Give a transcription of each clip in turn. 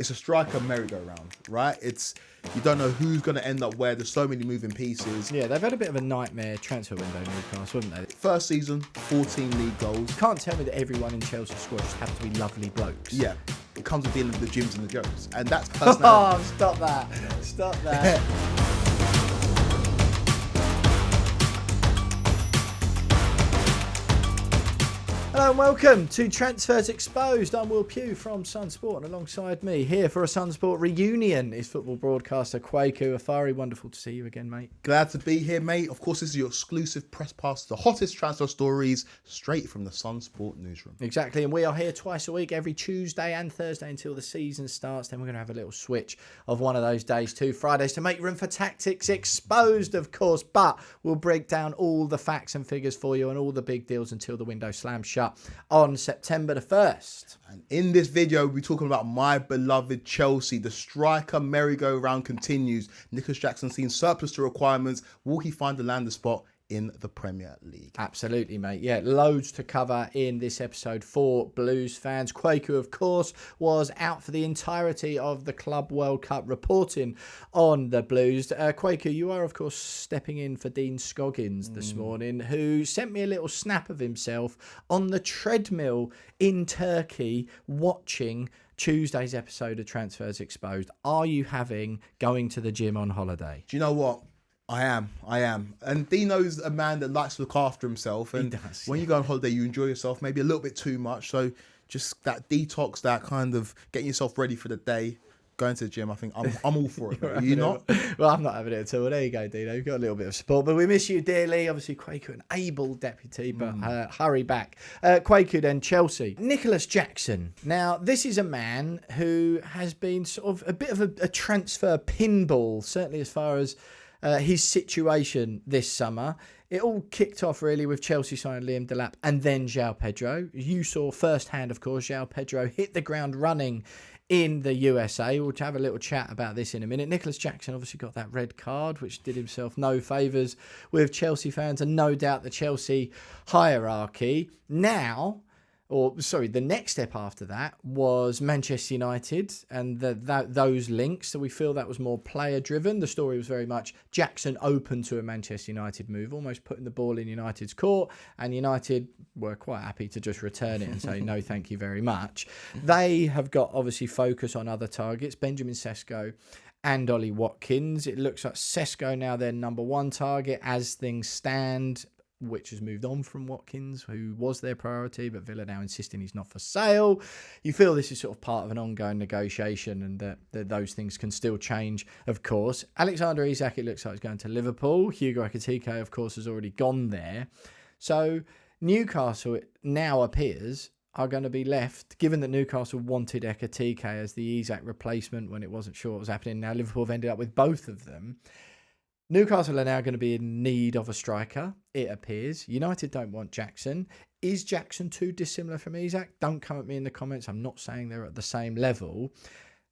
It's a striker merry-go-round, right? You don't know who's going to end up where. There's so many moving pieces. Yeah, they've had a bit of a nightmare transfer window, Newcastle, haven't they? First season, 14 league goals. You can't tell me that everyone in Chelsea squad just have to be lovely blokes. Yeah, it comes with dealing with the Jims and the Joes, and that's personality. Oh, stop that. Stop that. Hello and welcome to Transfers Exposed. I'm Will Pugh from Sunsport, and alongside me here for a Sunsport reunion is football broadcaster Kweku. Afari, wonderful to see you again, mate. Glad to be here, mate. Of course, this is your exclusive press pass to the hottest transfer stories straight from the Sunsport newsroom. Exactly, and we are here twice a week, every Tuesday and Thursday until the season starts. Then we're going to have a little switch of one of those days to Fridays to make room for Tactics Exposed, of course. But we'll break down all the facts and figures for you and all the big deals until the window slams shut on September the 1st. And in this video, we're talking about my beloved Chelsea. The striker merry-go-round continues. Nicolas Jackson seen surplus to requirements. Will he find a landing spot in the Premier League? Absolutely, mate. Yeah, loads to cover in this episode for Blues fans. Kweku, of course, was out for the entirety of the Club World Cup, reporting on the Blues. Kweku, you are, of course, stepping in for Dean Scoggins this morning, who sent me a little snap of himself on the treadmill in Turkey watching Tuesday's episode of Transfers Exposed. Are you going to the gym on holiday? Do you know what? I am. And Dino's a man that likes to look after himself. And when you go on holiday, you enjoy yourself maybe a little bit too much. So just that detox, that kind of getting yourself ready for the day, going to the gym, I think I'm all for it. Are you not? Well, I'm not having it at all. There you go, Dino. You've got a little bit of support. But we miss you dearly. Obviously, Kweku, an able deputy, but hurry back. Kweku, then Chelsea. Nicolas Jackson. Now, this is a man who has been sort of a bit of a transfer pinball, certainly as far as his situation this summer. It all kicked off really with Chelsea signing Liam Delap and then Joao Pedro. You saw firsthand, of course, Joao Pedro hit the ground running in the USA. We'll have a little chat about this in a minute. Nicolas Jackson obviously got that red card, which did himself no favours with Chelsea fans and no doubt the Chelsea hierarchy. The next step after that was Manchester United and those links. So we feel that was more player-driven. The story was very much Jackson open to a Manchester United move, almost putting the ball in United's court, and United were quite happy to just return it and say, no, thank you very much. They have got, obviously, focus on other targets, Benjamin Sesko and Ollie Watkins. It looks like Sesko now their number one target as things stand, which has moved on from Watkins, who was their priority, but Villa now insisting he's not for sale. You feel this is sort of part of an ongoing negotiation and that those things can still change, of course. Alexander Isak, it looks like, is going to Liverpool. Huge Ekitike, of course, has already gone there. So Newcastle, it now appears, are going to be left, given that Newcastle wanted Ekitike as the Isak replacement when it wasn't sure what was happening. Now Liverpool have ended up with both of them. Newcastle are now going to be in need of a striker, it appears. United don't want Jackson. Is Jackson too dissimilar from Isak? Don't come at me in the comments. I'm not saying they're at the same level.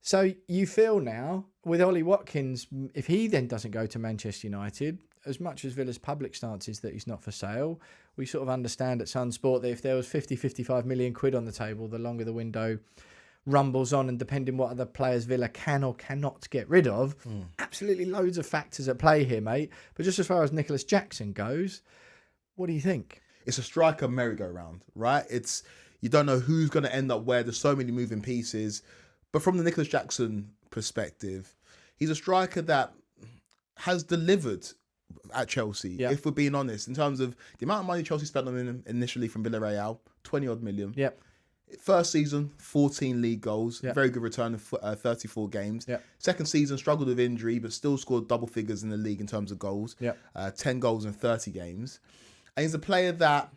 So you feel now, with Ollie Watkins, if he then doesn't go to Manchester United, as much as Villa's public stance is that he's not for sale, we sort of understand at Sunsport that if there was 55 million quid on the table, the longer the window rumbles on, and depending what other players Villa can or cannot get rid of, absolutely loads of factors at play here, mate. But just as far as Nicolas Jackson goes, what do you think? It's a striker merry-go-round, right? You don't know who's going to end up where. There's so many moving pieces. But from the Nicolas Jackson perspective, he's a striker that has delivered at Chelsea, if we're being honest, in terms of the amount of money Chelsea spent on him initially from Villarreal, 20-odd million. Yep. First season, 14 league goals. Yep. Very good return of 34 games. Yep. Second season, struggled with injury, but still scored double figures in the league in terms of goals. Yep. 10 goals in 30 games. And he's a player that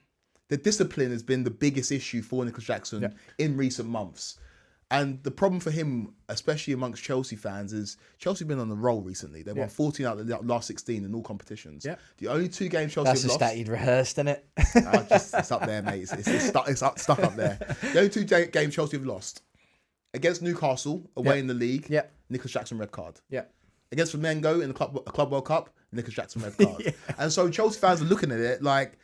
the discipline has been the biggest issue for Nicolas Jackson in recent months. And the problem for him, especially amongst Chelsea fans, is Chelsea have been on the roll recently. They've won 14 out of the last 16 in all competitions. Yep. The only two games Chelsea have lost... That's a stat you'd rehearsed, isn't it? It's up there, mate. It's stuck up there. The only two games Chelsea have lost. Against Newcastle, away in the league, Nicolas Jackson red card. Against Flamengo in the Club World Cup, Nicolas Jackson red card. And so Chelsea fans are looking at it like,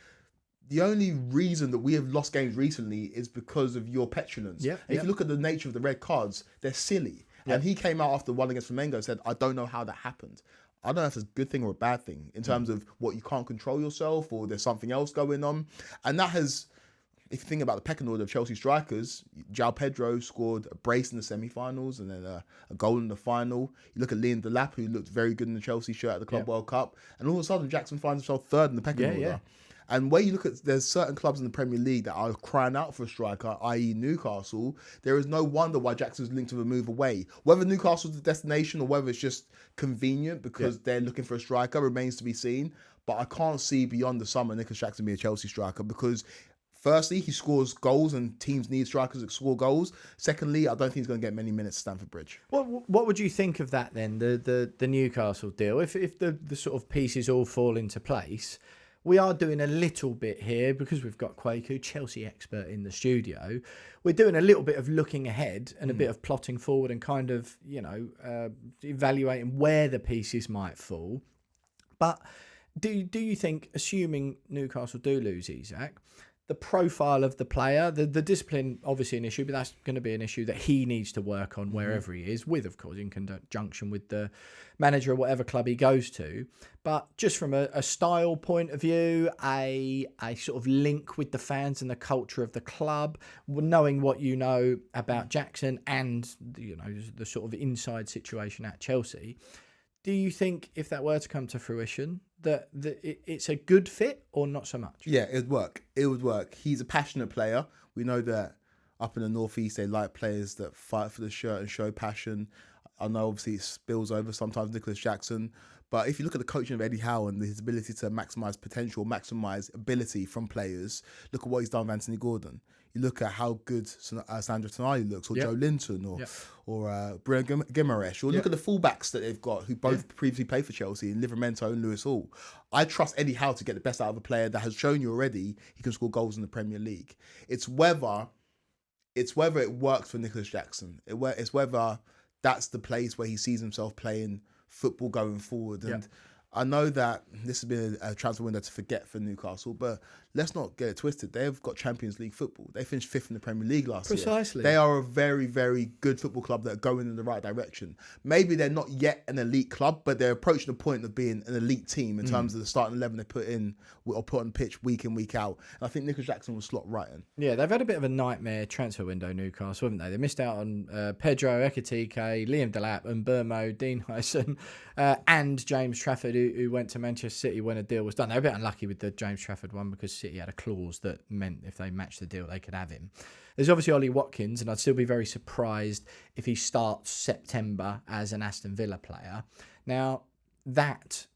the only reason that we have lost games recently is because of your petulance. If you look at the nature of the red cards, they're silly. And he came out after one against Flamengo and said, I don't know how that happened. I don't know if it's a good thing or a bad thing in terms of what you can't control yourself or there's something else going on. And that has, if you think about the pecking order of Chelsea strikers, Joao Pedro scored a brace in the semi-finals and then a goal in the final. You look at Delap, who looked very good in the Chelsea shirt at the Club World Cup. And all of a sudden, Jackson finds himself third in the pecking order. Yeah. And where you look at, there's certain clubs in the Premier League that are crying out for a striker, i.e. Newcastle. There is no wonder why Jackson's linked to a move away. Whether Newcastle's the destination or whether it's just convenient because they're looking for a striker remains to be seen. But I can't see beyond the summer Nicolas Jackson be a Chelsea striker because firstly, he scores goals and teams need strikers that score goals. Secondly, I don't think he's going to get many minutes at Stamford Bridge. What would you think of that then, the Newcastle deal? If the sort of pieces all fall into place, we are doing a little bit here because we've got Kweku, Chelsea expert, in the studio. We're doing a little bit of looking ahead and a bit of plotting forward and kind of, evaluating where the pieces might fall. But do you think, assuming Newcastle do lose Isak, the profile of the player, the discipline, obviously an issue, but that's going to be an issue that he needs to work on wherever he is, with, of course, in conjunction with the manager of whatever club he goes to. But just from a style point of view, a sort of link with the fans and the culture of the club, knowing what you know about Jackson and, the sort of inside situation at Chelsea, do you think if that were to come to fruition, that it's a good fit or not so much? Yeah, it would work. It would work. He's a passionate player. We know that up in the Northeast, they like players that fight for the shirt and show passion. I know obviously it spills over sometimes Nicolas Jackson. But if you look at the coaching of Eddie Howe and his ability to maximise potential, maximise ability from players, look at what he's done with Anthony Gordon. You look at how good Sandro Tonali looks, or Joe Linton, or Bruno Guimaraes, or look at the fullbacks that they've got, who both previously played for Chelsea, Livramento and Lewis Hall. I trust Eddie Howe to get the best out of a player that has shown you already he can score goals in the Premier League. It's whether it works for Nicolas Jackson. It's whether that's the place where he sees himself playing football going forward. And I know that this has been a transfer window to forget for Newcastle, but let's not get it twisted. They've got Champions League football. They finished 5th in the Premier League last year. Precisely. They are a very, very good football club that are going in the right direction. Maybe they're not yet an elite club, but they're approaching the point of being an elite team in terms of the starting 11 they put in or put on pitch week in, week out. And I think Nicolas Jackson will slot right in. Yeah, they've had a bit of a nightmare transfer window, Newcastle, haven't they? They missed out on Pedro, Ekitike, Liam Delap, and Burmo, Dean Hyson, and James Trafford, who went to Manchester City when a deal was done. They were a bit unlucky with the James Trafford one because City had a clause that meant if they matched the deal, they could have him. There's obviously Ollie Watkins, and I'd still be very surprised if he starts September as an Aston Villa player. Now, that,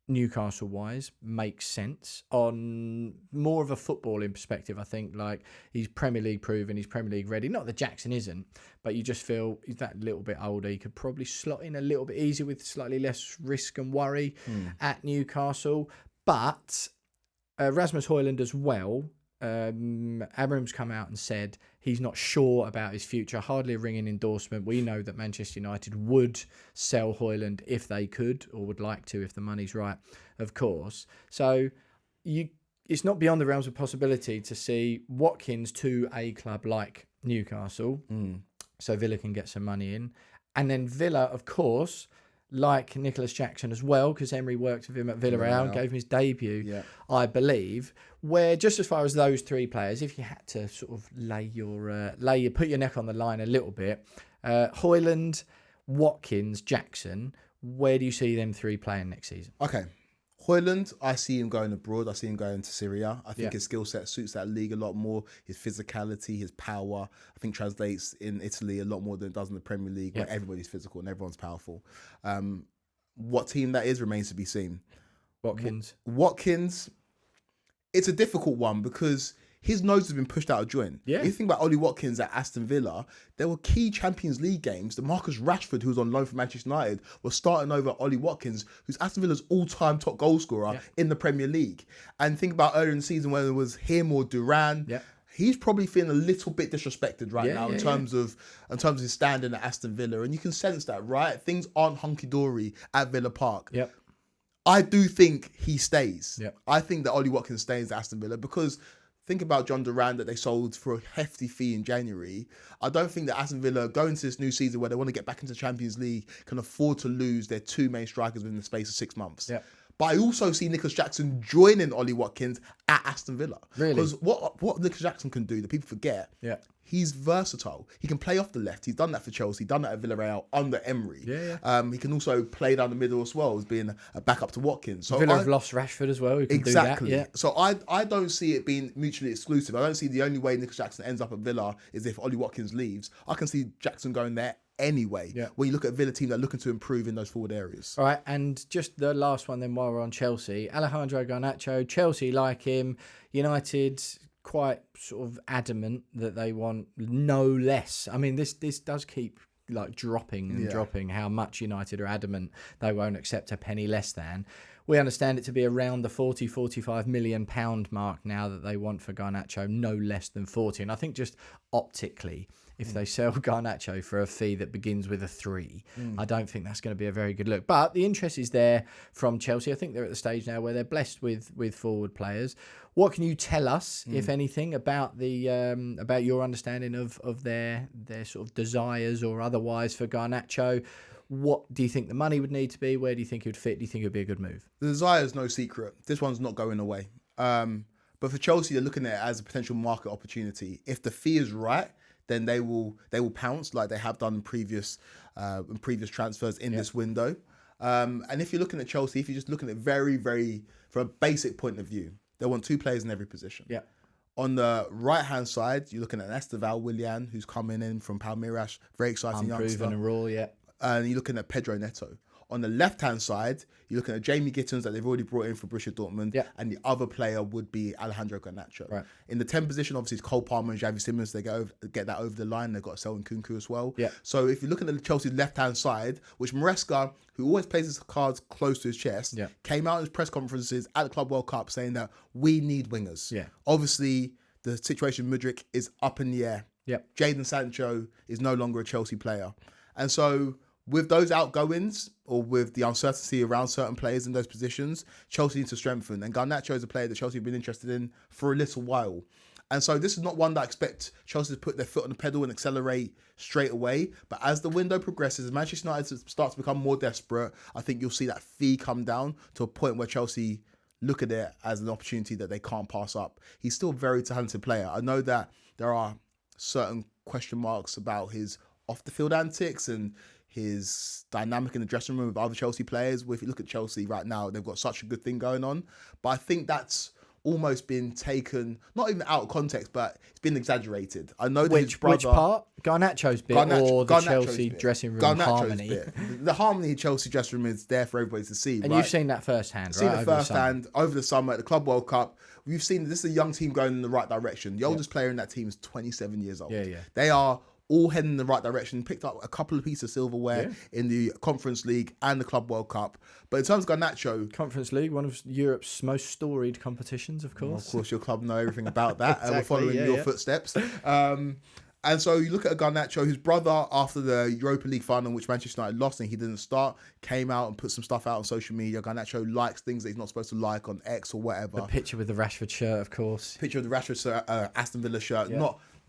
Newcastle-wise, makes sense on more of a footballing perspective. I think, like, he's Premier League proven, he's Premier League ready. Not that Jackson isn't, but you just feel he's that little bit older. He could probably slot in a little bit easier with slightly less risk and worry at Newcastle. But Rasmus Hojlund as well, Abraham's come out and said he's not sure about his future, hardly a ringing endorsement. We know that Manchester United would sell Hojlund if they could, or would like to if the money's right, of course. So it's not beyond the realms of possibility to see Watkins to a club like Newcastle, so Villa can get some money in. And then Villa, of course, like Nicolas Jackson as well, because Emery worked with him at Villarreal and gave him his debut, I believe. Where just as far as those three players, if you had to sort of put your neck on the line a little bit, Hojlund, Watkins, Jackson, where do you see them three playing next season? Okay. Hojlund, I see him going abroad. I see him going to Syria. I think his skill set suits that league a lot more. His physicality, his power, I think translates in Italy a lot more than it does in the Premier League, where everybody's physical and everyone's powerful. What team that is remains to be seen. Watkins, it's a difficult one because his nose has been pushed out of joint. Yeah. If you think about Ollie Watkins at Aston Villa, there were key Champions League games that Marcus Rashford, who was on loan from Manchester United, was starting over Ollie Watkins, who's Aston Villa's all-time top goal scorer in the Premier League. And think about earlier in the season when it was him or Duran. Yeah. He's probably feeling a little bit disrespected right now in terms of his standing at Aston Villa. And you can sense that, right? Things aren't hunky-dory at Villa Park. Yep. I do think he stays. Yep. I think that Ollie Watkins stays at Aston Villa because think about John Duran that they sold for a hefty fee in January. I don't think that Aston Villa, going into this new season where they want to get back into the Champions League, can afford to lose their two main strikers within the space of 6 months. Yep. But I also see Nicolas Jackson joining Ollie Watkins at Aston Villa. Really? Because what Nicolas Jackson can do that people forget, he's versatile. He can play off the left. He's done that for Chelsea. Done that at Villarreal under Emery. He can also play down the middle as well as being a backup to Watkins. So Villa have lost Rashford as well. He can do that. Yeah. So I don't see it being mutually exclusive. I don't see the only way Nicolas Jackson ends up at Villa is if Ollie Watkins leaves. I can see Jackson going there anyway. When you look at a Villa team that are looking to improve in those forward areas. All right, and just the last one then while we're on Chelsea. Alejandro Garnacho, Chelsea like him. United quite sort of adamant that they want no less. I mean, this does keep like dropping and dropping how much United are adamant they won't accept a penny less than. We understand it to be around the 45 million pound mark now that they want for Garnacho, no less than 40. And I think just optically, if they sell Garnacho for a fee that begins with a 3, I don't think that's going to be a very good look. But the interest is there from Chelsea. I think they're at the stage now where they're blessed with forward players. What can you tell us, if anything, about the about your understanding of their sort of desires or otherwise for Garnacho? What do you think the money would need to be? Where do you think it would fit? Do you think it would be a good move? The desire is no secret. This one's not going away. But for Chelsea, they're looking at it as a potential market opportunity. If the fee is right, then they will pounce like they have done in previous transfers in this window. And if you're looking at Chelsea, if you're just looking at very, very from a basic point of view, they want 2 players in every position. Yeah. On the right-hand side, you're looking at Esteval Willian, who's coming in from Palmeiras, very exciting youngster. Unproven and raw, And you're looking at Pedro Neto. On the left-hand side, you're looking at Jamie Gittins that they've already brought in for Borussia Dortmund. And the other player would be Alejandro Garnacho. Right. In the 10 position, obviously, it's Cole Palmer and Xavi Simons. They get that over the line. They've got Selwyn Kunku as well. Yeah. So if you're looking at Chelsea's left-hand side, which Maresca, who always plays his cards close to his chest, came out in his press conferences at the Club World Cup saying that we need wingers. Yeah. Obviously, the situation with Mudryk is up in the air. Yep. Jadon Sancho is no longer a Chelsea player. And so with those outgoings or with the uncertainty around certain players in those positions, Chelsea needs to strengthen. And Garnacho is a player that Chelsea have been interested in for a little while. And so this is not one that I expect Chelsea to put their foot on the pedal and accelerate straight away. But as the window progresses, as Manchester United starts to become more desperate, I think you'll see that fee come down to a point where Chelsea look at it as an opportunity that they can't pass up. He's still a very talented player. I know that there are certain question marks about his off-the-field antics and his dynamic in the dressing room with other Chelsea players. If you look at Chelsea right now, they've got such a good thing going on. But I think that's almost been taken, not even out of context, but it's been exaggerated. I know that his brother... Which part? Garnacho's bit or the Chelsea dressing room harmony? Bit. The harmony in Chelsea dressing room is there for everybody to see. And you've seen that firsthand, right? Seen it firsthand over the summer at the Club World Cup. We've seen this is a young team going in the right direction. The oldest player in that team is 27 years old. They are all heading in the right direction, picked up a couple of pieces of silverware in the Conference League and the Club World Cup. But in terms of Garnacho... Conference League, one of Europe's most storied competitions, of course. Well, of course, your club know everything about that. Exactly, we're following your footsteps. And so you look at a Garnacho, whose brother, after the Europa League final, which Manchester United lost and he didn't start, came out and put some stuff out on social media. Garnacho likes things that he's not supposed to like on X or whatever. The picture with the Rashford shirt, of course. Picture of the Rashford shirt, Aston Villa shirt.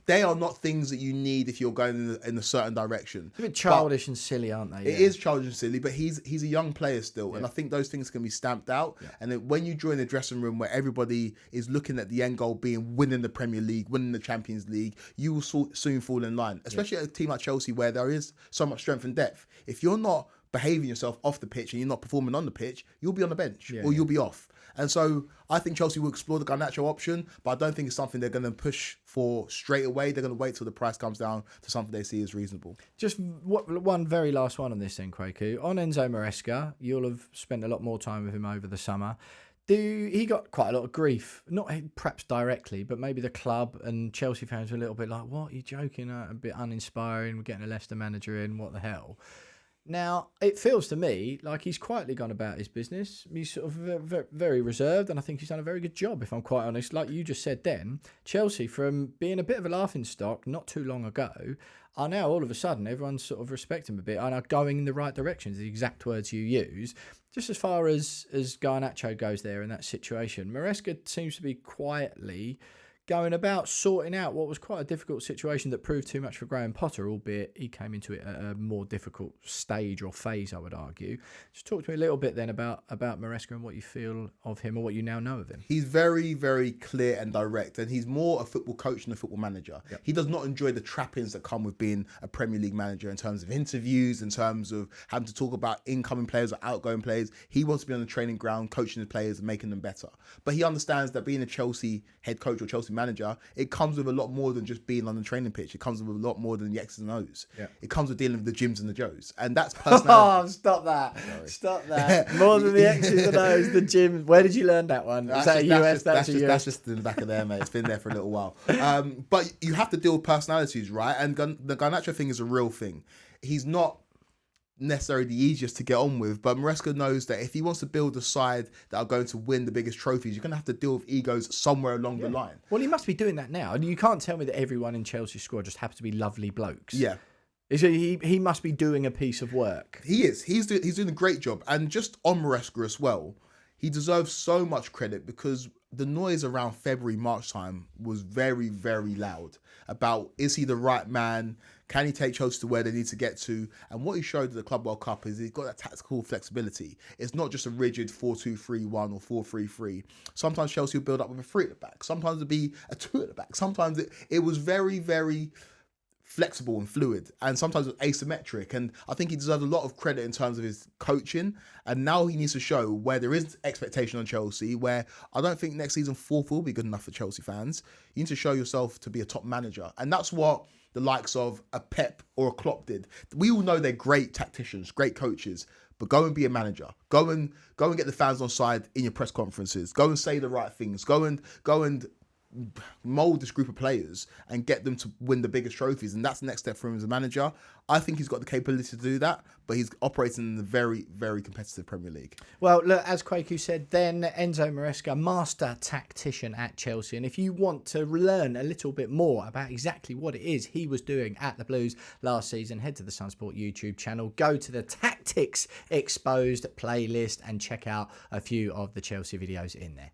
They are not things that you need if you're going in a certain direction. It's a bit childish and silly, aren't they? It is childish and silly, but he's a young player still. And I think those things can be stamped out. And then when you join a dressing room where everybody is looking at the end goal being winning the Premier League, winning the Champions League, you will soon fall in line. Especially at a team like Chelsea where there is so much strength and depth. If you're not behaving yourself off the pitch and you're not performing on the pitch, you'll be on the bench or you'll be off. And so I think Chelsea will explore the Garnacho option, but I don't think it's something they're going to push for straight away. They're going to wait till the price comes down to something they see as reasonable. Just one very last one on this then, Kweku. On Enzo Maresca, you'll have spent a lot more time with him over the summer. He got quite a lot of grief, not perhaps directly, but maybe the club and Chelsea fans were a little bit like, what, are you joking? A bit uninspiring, we're getting a Leicester manager in, what the hell? Now, it feels to me like he's quietly gone about his business. He's sort of very reserved, and I think he's done a very good job, if I'm quite honest. Like you just said then, Chelsea, from being a bit of a laughingstock not too long ago, are now all of a sudden, everyone's sort of respecting him a bit and are going in the right direction, the exact words you use. Just as far as Garnacho goes there in that situation, Maresca seems to be quietly going about sorting out what was quite a difficult situation that proved too much for Graham Potter, albeit he came into it at a more difficult stage or phase, I would argue. Just talk to me a little bit then about Maresca and what you feel of him or what you now know of him. He's very, very clear and direct, and he's more a football coach than a football manager. Yep. He does not enjoy the trappings that come with being a Premier League manager in terms of interviews, in terms of having to talk about incoming players or outgoing players. He wants to be on the training ground, coaching the players and making them better. But he understands that being a Chelsea head coach or Chelsea manager, it comes with a lot more than just being on the training pitch. It comes with a lot more than the X's and O's. Yeah. It comes with dealing with the Jims and the Joes. And that's personality. Oh, stop that. Sorry. Stop that. More than the X's and O's, the Jim. Where did you learn that one? Was that US? That's just in the back of there, mate. It's been there for a little while. But you have to deal with personalities, right? And the Garnacho thing is a real thing. He's not necessarily the easiest to get on with, but Maresca knows that if he wants to build a side that are going to win the biggest trophies, you're going to have to deal with egos somewhere along the line. Well, he must be doing that now. You can't tell me that everyone in Chelsea's squad just happens to be lovely blokes. Yeah. He must be doing a piece of work. He is. He's doing a great job. And just on Maresca as well, he deserves so much credit because the noise around February, March time was very, very loud about, is he the right man? Can he take Chelsea to where they need to get to? And what he showed at the Club World Cup is he's got that tactical flexibility. It's not just a rigid 4-2-3-1 or 4-3-3. Sometimes Chelsea will build up with a 3 at the back. Sometimes it'll be a 2 at the back. Sometimes it was very, very flexible and fluid, and sometimes it was asymmetric. And I think he deserves a lot of credit in terms of his coaching. And now he needs to show where there is expectation on Chelsea, where I don't think next season 4th will be good enough for Chelsea fans. You need to show yourself to be a top manager. And that's what the likes of a Pep or a Klopp did. We all know they're great tacticians, great coaches, but go and be a manager. Go and get the fans on side in your press conferences. Go and say the right things. Go and mould this group of players and get them to win the biggest trophies. And that's the next step for him as a manager. I think he's got the capability to do that, but he's operating in the very, very competitive Premier League. Well, look, as Kweku said, then Enzo Maresca, master tactician at Chelsea. And if you want to learn a little bit more about exactly what it is he was doing at the Blues last season, head to the Sunsport YouTube channel, go to the Tactics Exposed playlist and check out a few of the Chelsea videos in there.